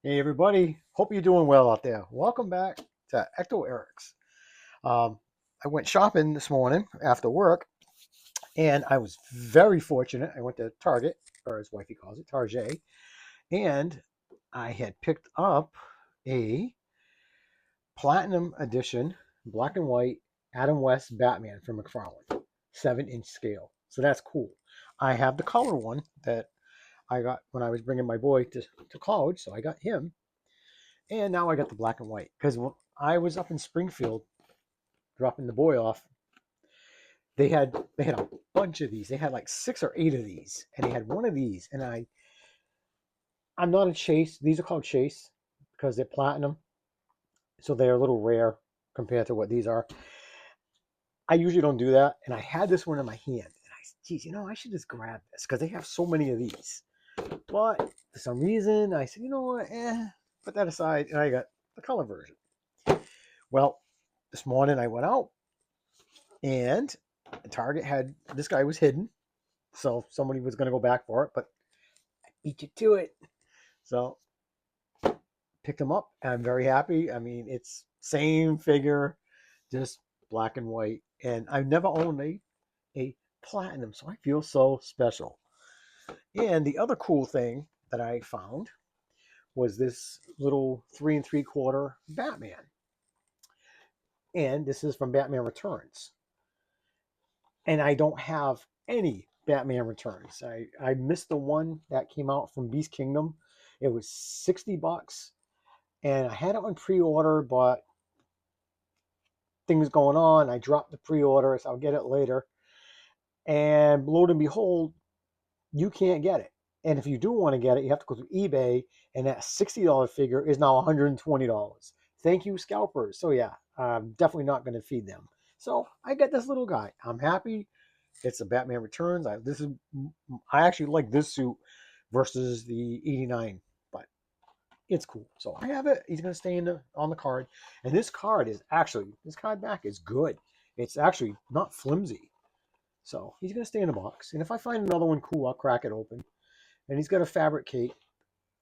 Hey everybody, hope you're doing well out there. Welcome back to Ecto Eric's. Um, I went shopping this morning after work, and I was very fortunate. I went to Target, or as wifey calls it, Target, and I had picked up a Platinum Edition, black and white Adam West Batman from Mcfarlane, 7-inch scale. So that's cool. I have the color one that I got when I was bringing my boy to college, so I got him. And now I got the black and white because when I was up in Springfield dropping the boy off, they had a bunch of these. They had like 6 or 8 of these, and they had one of these. And I'm not a chase. These are called chase because they're platinum, so they're a little rare compared to what these are. I usually don't do that, and I had this one in my hand, and geez, I should just grab this because they have so many of these. But for some reason, I said, you know what, put that aside, and I got the color version. Well, this morning I went out and Target had this guy was hidden, so somebody was going to go back for it, but I beat you to it. So picked him up. I'm very happy. I mean, it's same figure, just black and white, and I've never owned a platinum, so I feel so special. And the other cool thing that I found was this little 3 3/4 Batman, and this is from Batman Returns. And I don't have any Batman Returns. I missed the one that came out from Beast Kingdom. It was $60, and I had it on pre-order, but things going on. I dropped the pre-order, so I'll get it later. And lo and behold, you can't get it. And if you do want to get it, you have to go through eBay, and that $60 figure is now $120. Thank you, scalpers. So yeah, I'm definitely not going to feed them. So I got this little guy. I'm happy. It's a Batman Returns. I actually like this suit versus the 89, but it's cool. So I have it. He's gonna stay on the card. And this card back is good. It's actually not flimsy. So he's gonna stay in the box. And if I find another one cool, I'll crack it open. And he's got a fabric cape.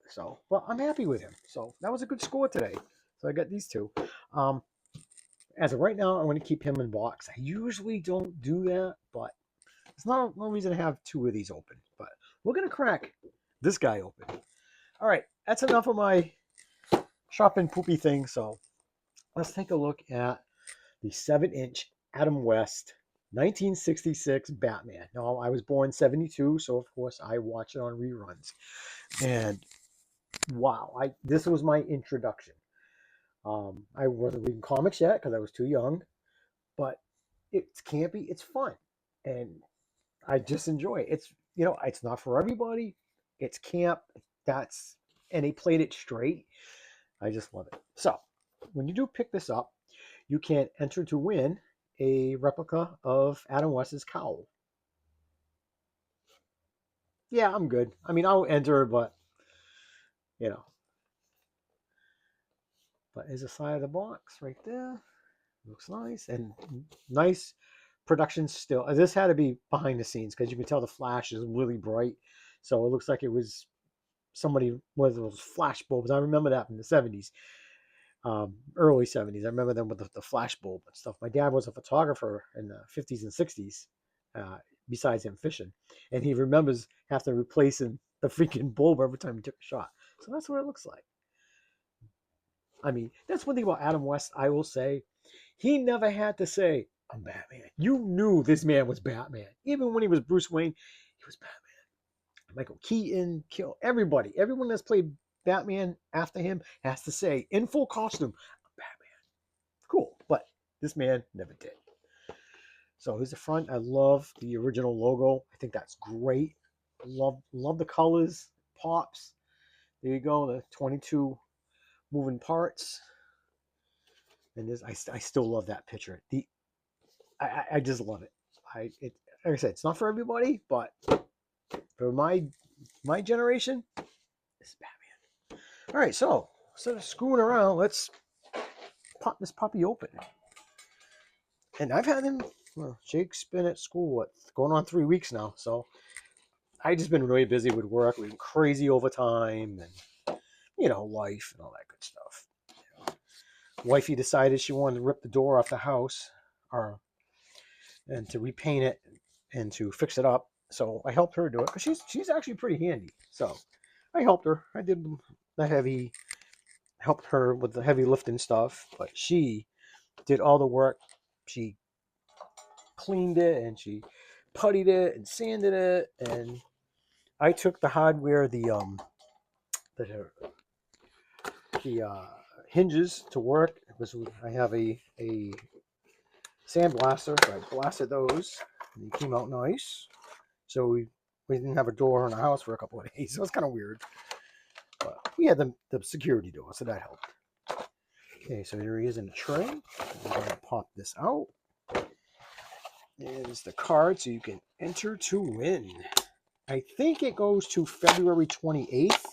So well, I'm happy with him. So that was a good score today. So I got these two. Um, as of right now, I'm going to keep him in box. I usually don't do that, but there's no reason to have 2 of these open, but we're going to crack this guy open. All right, that's enough of my shopping poopy thing. So let's take a look at the 7-inch Adam West 1966 Batman. Now, I was born 72, so of course I watch it on reruns. And wow, this was my introduction. I wasn't reading comics yet because I was too young, but it's campy, it's fun. And I just enjoy it. It's not for everybody. It's camp. That's and he played it straight. I just love it. So when you do pick this up, you can enter to win a replica of Adam West's cowl. Yeah, I'm good. I mean, I'll enter, but you know, but there's a side of the box right there. Looks nice and nice production still. This had to be behind the scenes because you can tell the flash is really bright. So it looks like it was somebody with those flash bulbs. I remember that from the 70s, early 70s. I remember them with the flash bulb and stuff. My dad was a photographer in the 50s and 60s, uh, besides him fishing. And he remembers having to replacing the freaking bulb every time he took a shot. So that's what it looks like. I mean, that's one thing about Adam West, I will say. He never had to say, I'm Batman. You knew this man was Batman. Even when he was Bruce Wayne, he was Batman. Michael Keaton, kill everybody. Everyone that's played Batman after him has to say in full costume, I'm Batman. Cool. But this man never did. So here's the front. I love the original logo. I think that's great. Love the colors. Pops. There you go. The 22 moving parts. And this, I still love that picture. I just love it. Like I said, it's not for everybody, but for my generation, this is Batman. All right, so instead of screwing around, let's pop this puppy open. And I've had him. Well, Jake's been at school going on 3 weeks now, so I just been really busy with work. We've been crazy overtime, and life and all that good stuff. Wifey decided she wanted to rip the door off the house, or and to repaint it and to fix it up. So I helped her do it because she's actually pretty handy. So I helped her. I did helped her with the heavy lifting stuff, but she did all the work. She cleaned it and she puttied it and sanded it, and I took the hardware, the hinges to work. I have a sandblaster, so I blasted those, and they came out nice. So we didn't have a door in the house for a couple of days. So it was kind of weird, but we had the security door, so that helped. Okay, so here he is in a tray. We're going to pop this out. There's the card, so you can enter to win. I think it goes to February 28th.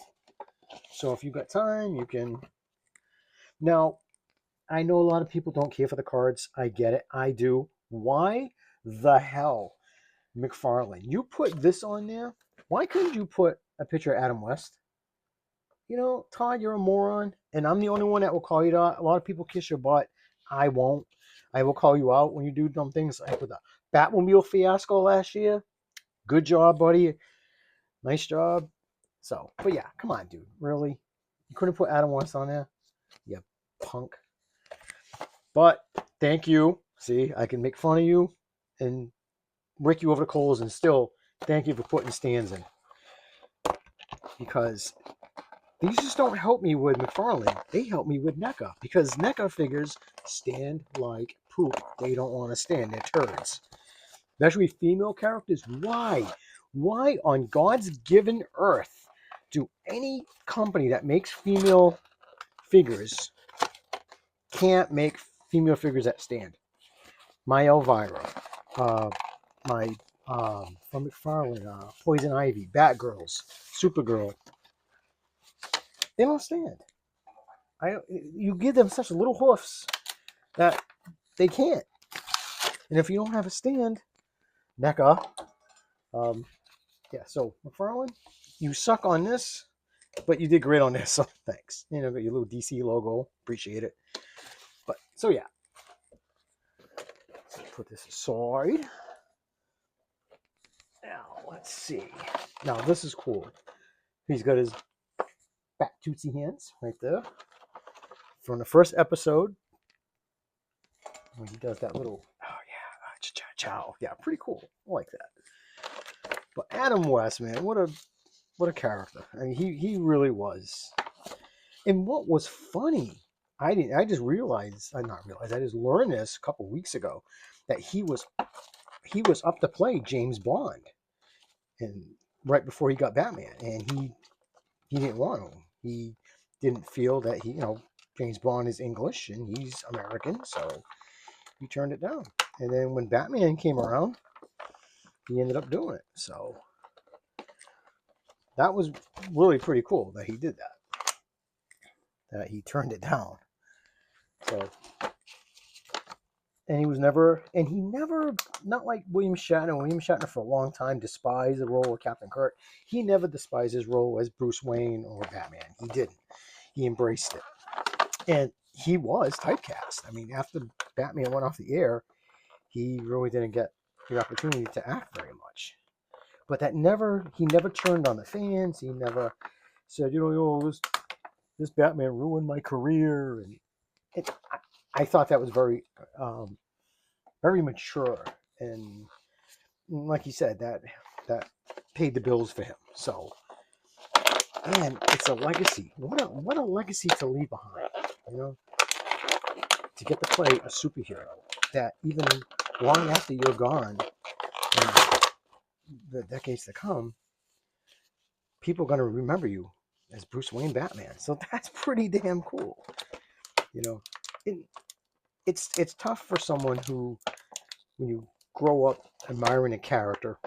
So if you've got time, you can. Now, I know a lot of people don't care for the cards. I get it. I do. Why the hell, Mcfarlane? You put this on there. Why couldn't you put a picture of Adam West? Todd, you're a moron, and I'm the only one that will call you that. A lot of people kiss your butt. I won't. I will call you out when you do dumb things like with the Batmobile fiasco last year. Good job, buddy. Nice job. So, but yeah, come on, dude. Really? You couldn't put Adam West on there? You punk. But thank you. See, I can make fun of you and rake you over the coals and still thank you for putting stands in. Because these just don't help me with Mcfarlane. They help me with NECA. Because NECA figures stand like poop. They don't want to stand. They're turds. Especially female characters. Why? Why on God's given earth do any company that makes female figures can't make female figures that stand? My Elvira, my from Mcfarlane, Poison Ivy, Batgirls, Supergirl. They don't stand. You give them such little hoofs that they can't. And if you don't have a stand, NECA, yeah. So Mcfarlane, you suck on this, but you did great on this. So thanks. Got your little DC logo. Appreciate it. But so yeah. Let's put this aside. Now let's see. Now this is cool. He's got his fat tootsie hands right there from the first episode when he does that little chow. Yeah, pretty cool. I like that. But Adam West, man, what a character. I mean, he really was. And what was funny, I just learned this a couple weeks ago that he was up to play James Bond, and right before he got Batman, and he didn't want to. He didn't feel that James Bond is English and he's American, so he turned it down. And then when Batman came around, he ended up doing it. So that was really pretty cool that he did that he turned it down. So, and he never, not like William Shatner. William Shatner for a long time despised the role of Captain Kirk. He never despised his role as Bruce Wayne or Batman. He didn't. He embraced it. And he was typecast. I mean, after Batman went off the air, he really didn't get the opportunity to act very much. But he never turned on the fans. He never said, this Batman ruined my career. And I thought that was very, very mature. And like he said, that paid the bills for him. So, and it's a legacy. What a legacy to leave behind, to get to play a superhero that even long after you're gone, in the decades to come, people are going to remember you as Bruce Wayne Batman. So that's pretty damn cool. It's tough for someone who, when you grow up admiring a character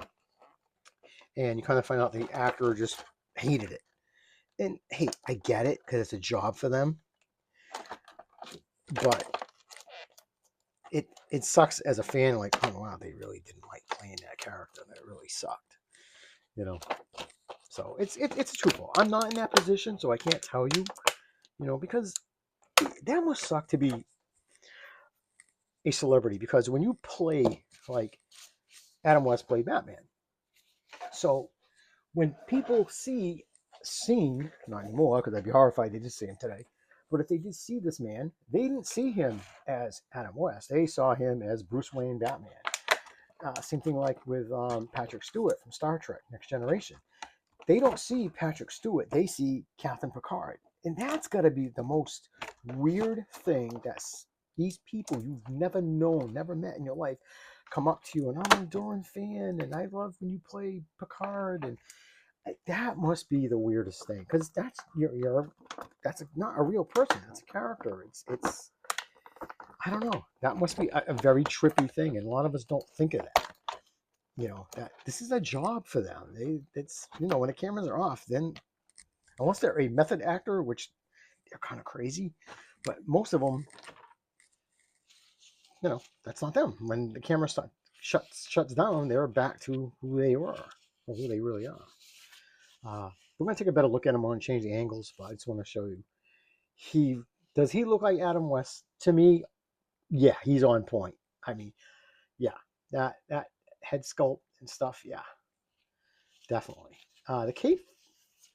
and you kind of find out the actor just hated it. And hey, I get it because it's a job for them. But it sucks as a fan, like, oh wow, they really didn't like playing that character. That really sucked. So it's truthful. I'm not in that position, so I can't tell you, because that must suck to be a celebrity. Because when you play like Adam West played Batman, so when people seen not anymore because I'd be horrified they did see him today, but if they did see this man, they didn't see him as Adam West. They saw him as Bruce Wayne Batman. Same thing like with Patrick Stewart from Star Trek Next Generation. They don't see Patrick Stewart, they see Captain Picard. And that's got to be the most weird thing that these people you've never known, never met in your life come up to you and I'm an adoring fan and I love when you play Picard, and that must be the weirdest thing because that's that's not a real person, that's a character. It's I don't know, that must be a very trippy thing, and a lot of us don't think of that. That this is a job for them. It's when the cameras are off, then unless they're a method actor, which they're kind of crazy, but most of them, that's not them. When the camera shuts down, they're back to who they were or who they really are. We're gonna take a better look at him and change the angles, but I just want to show you. Does he look like Adam West to me? Yeah, he's on point. I mean, yeah, that head sculpt and stuff, yeah, definitely. The cape,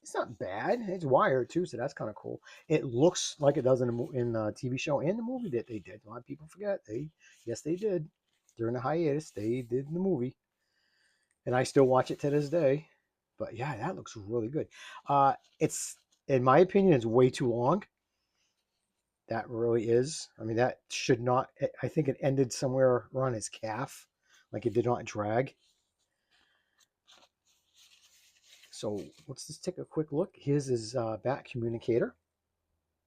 it's not bad. It's wired too, so that's kind of cool. It looks like it does in the TV show and the movie that they did. A lot of people forget yes they did during the hiatus. They did the movie, and I still watch it to this day. But yeah, that looks really good. It's in my opinion, it's way too long. That really is. I mean, that should not. I think it ended somewhere around his calf, like it did not drag. So let's just take a quick look. Here's his back communicator.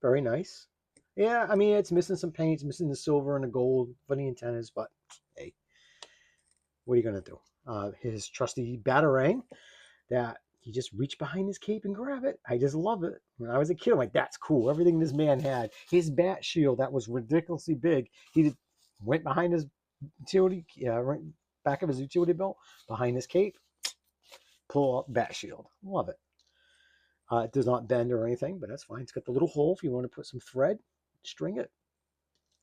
Very nice. Yeah, I mean, it's missing some paint. It's missing the silver and the gold for the antennas, but hey, what are you going to do? His trusty batarang that he just reached behind his cape and grab it. I just love it. When I was a kid, I'm like, that's cool. Everything this man had. His bat shield that was ridiculously big. He just went behind his utility, right back of his utility belt, behind his cape, pull up bat shield. Love it. It does not bend or anything, but that's fine. It's got the little hole if you want to put some thread, string it.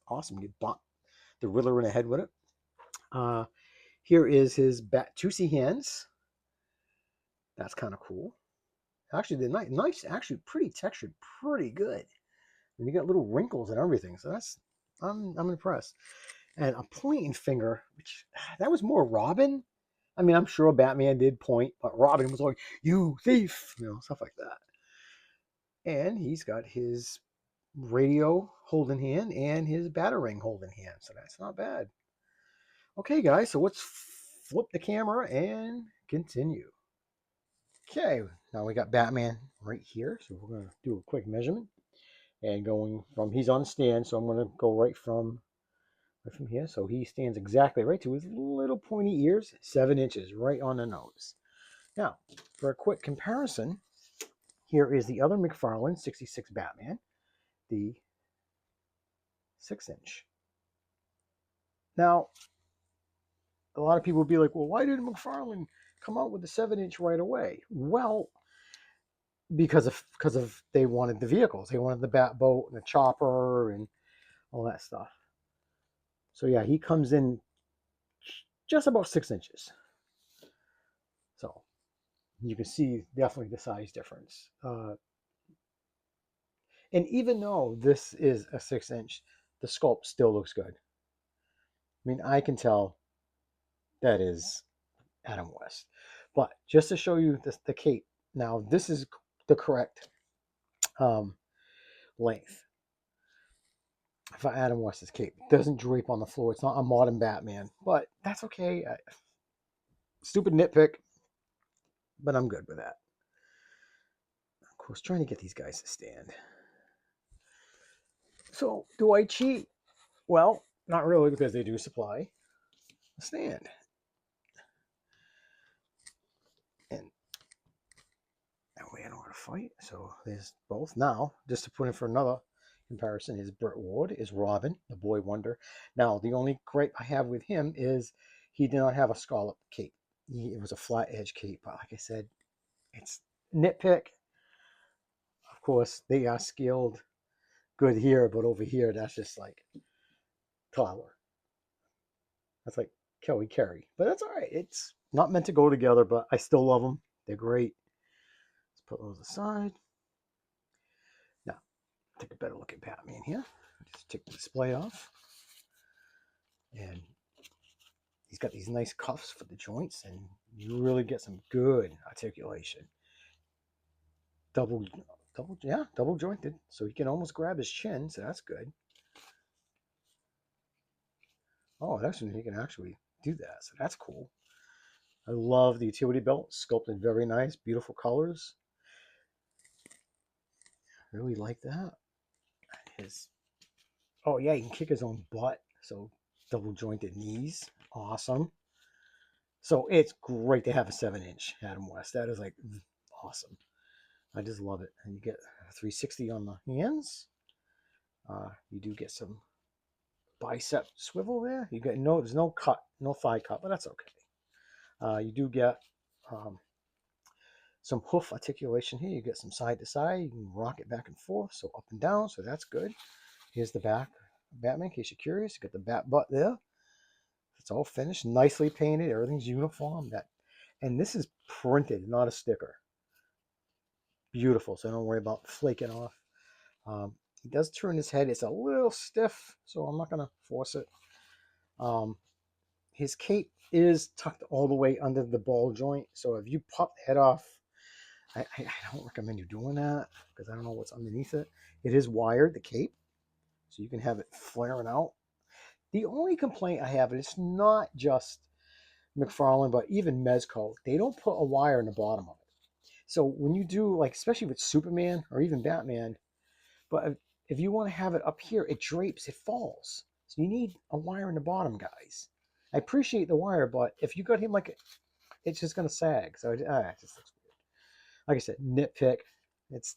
Awesome. You bump the Riddler in the head with it. Here is his Batusi hands. That's kind of cool. Actually, the knife's actually pretty textured, pretty good. And you got little wrinkles and everything. So I'm impressed. And a pointing finger, which that was more Robin. I mean, I'm sure Batman did point, but Robin was like, "You thief," stuff like that. And he's got his radio holding hand and his batarang holding hand. So that's not bad. Okay, guys, so let's flip the camera and continue. Okay, now we got Batman right here. So we're going to do a quick measurement. And going from, he's on stand, so I'm going to go right from here. So he stands exactly right to his little pointy ears, 7 inches, right on the nose. Now, for a quick comparison, here is the other Mcfarlane 66 Batman, the 6-inch. Now, a lot of people will be like, well, why did Mcfarlane come out with the 7-inch right away? Well, because of they wanted the vehicles. They wanted the bat boat and the chopper and all that stuff. So yeah, he comes in just about 6 inches. So you can see definitely the size difference. And even though this is a 6-inch, the sculpt still looks good. I mean, I can tell that is Adam West. But just to show you the cape, now this is the correct length for Adam West's cape. It doesn't drape on the floor. It's not a modern Batman, but that's okay. Stupid nitpick, but I'm good with that. Of course, trying to get these guys to stand. So, do I cheat? Well, not really, because they do supply a stand. And that way I don't want to fight. So there's both. Now, just to put in for another comparison, is Burt Ward, is Robin, the Boy Wonder. Now, the only gripe I have with him is he did not have a scallop cape. It was a flat edge cape. But like I said, it's nitpick, of course, they are scaled good here, but over here, that's just like Tyler. That's like Kelly Carey. But that's all right. It's not meant to go together, but I still love them. They're great. Let's put those aside. Now, take a better look at Batman here. Just take the display off. And he's got these nice cuffs for the joints, and you really get some good articulation. Double jointed. So he can almost grab his chin, so that's good. Oh, actually, he can actually do that, so that's cool. I love the utility belt, sculpted very nice, beautiful colors. Really like that. His Oh yeah, he can kick his own butt. So double jointed knees, awesome. So it's great to have a 7-inch Adam West. That is like awesome. I just love it. And you get 360 on the hands. You do get some bicep swivel there. You get there's no cut, no thigh cut, but that's okay. You do get some hoof articulation here. You get some side to side. You can rock it back and forth, so up and down. So that's good. Here's the back Batman, in case you're curious. You got the bat butt there. It's all finished, nicely painted. Everything's uniform. And this is printed, not a sticker. Beautiful. So don't worry about flaking off. He does turn his head. It's a little stiff, so I'm not going to force it. His cape is tucked all the way under the ball joint. So if you pop the head off, I don't recommend you doing that because I don't know what's underneath it. It is wired, the cape, so you can have it flaring out. The only complaint I have, and it's not just Mcfarlane, but even Mezco, they don't put a wire in the bottom of it. So when you do, like, especially with Superman or even Batman, but if you want to have it up here, it drapes, it falls. So you need a wire in the bottom, guys. I appreciate the wire, but if you got him like, it's just going to sag. So it just looks weird. Like I said, nitpick.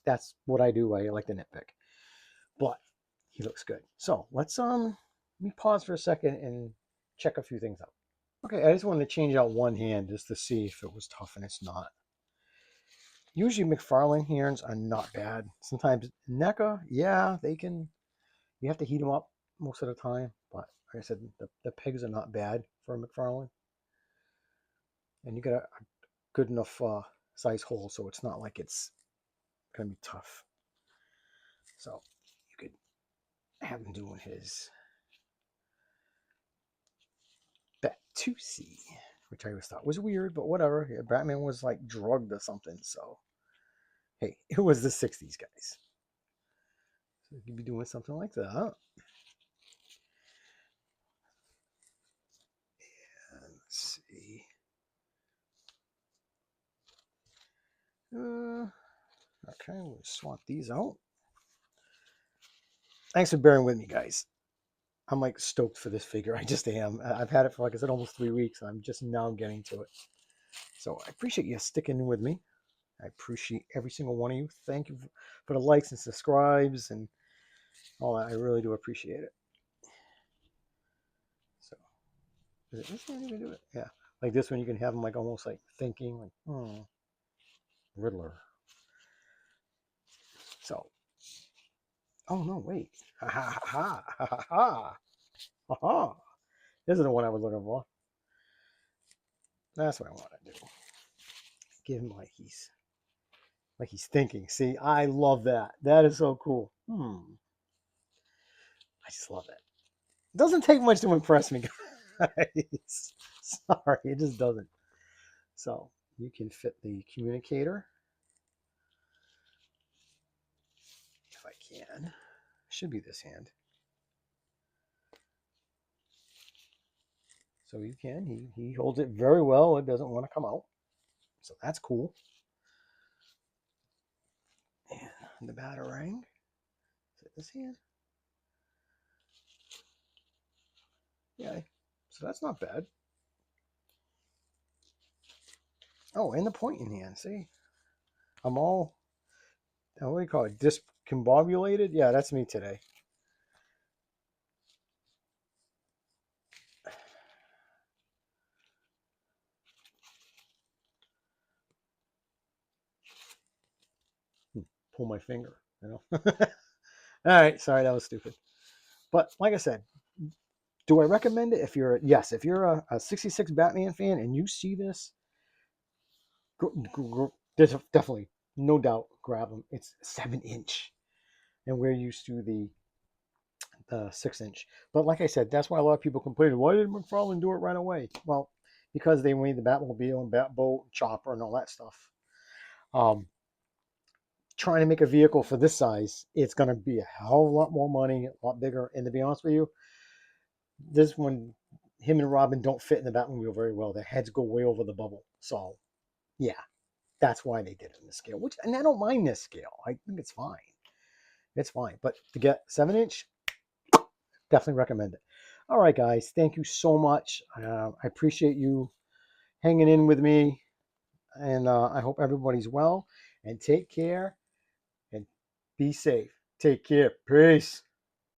That's what I do. I like to nitpick. But he looks good. So let's let me pause for a second and check a few things out. Okay, I just wanted to change out one hand just to see if it was tough, and it's not. Usually Mcfarlane hands are not bad. Sometimes NECA, yeah, they can. You have to heat them up most of the time, but like I said, the pegs are not bad for Mcfarlane. And you got a good enough size hole, so it's not like it's gonna be tough. So you could have him doing his Batusi, which I always thought was weird, but whatever. Yeah, Batman was like drugged or something, so hey, it was the 60s, guys. So you could be doing something like that. And let's see. Okay, we'll swap these out. Thanks for bearing with me, guys. I'm like stoked for this figure. I just am. I've had it for, like I said, almost 3 weeks. I'm just now getting to it. So I appreciate you sticking with me. I appreciate every single one of you. Thank you for the likes and subscribes and all that. I really do appreciate it. So, is this not even do it? Yeah. Like this one, you can have them like almost like thinking, like, oh, Riddler. So, oh no, wait. Ha ha ha ha ha ha ha ha. This is the one I was looking for. That's what I want to do. Give him like he's thinking. See, I love that. That is so cool. I just love it. It doesn't take much to impress me, guys. Sorry, it just doesn't. So you can fit the communicator. If I can. Should be this hand. So you can. He holds it very well. It doesn't want to come out. So that's cool. And the batarang. Is it this hand? Yeah. So that's not bad. Oh, and the pointing hand. See? I'm all, what do you call it? Discombobulated? Yeah, that's me today. pull my finger, you know. All right, sorry, that was stupid. But like I said, do I recommend it? If you're a 66 Batman fan and you see this, there's definitely no doubt grab them. It's 7 inch, and we're used to the 6 inch. But like I said, that's why a lot of people complain. Why did McFarlane do it right away? Well, because they made the Batmobile and Batboat, and Chopper, and all that stuff. Um, Trying to make a vehicle for this size, it's going to be a hell of a lot more money, a lot bigger. And to be honest with you, this one, him and Robin don't fit in the Batmobile very well. Their heads go way over the bubble. So, yeah, that's why they did it in this scale. And I don't mind this scale. I think it's fine. It's fine. But to get 7 inch, definitely recommend it. All right, guys. Thank you so much. I appreciate you hanging in with me. And I hope everybody's well. And take care and be safe. Take care. Peace.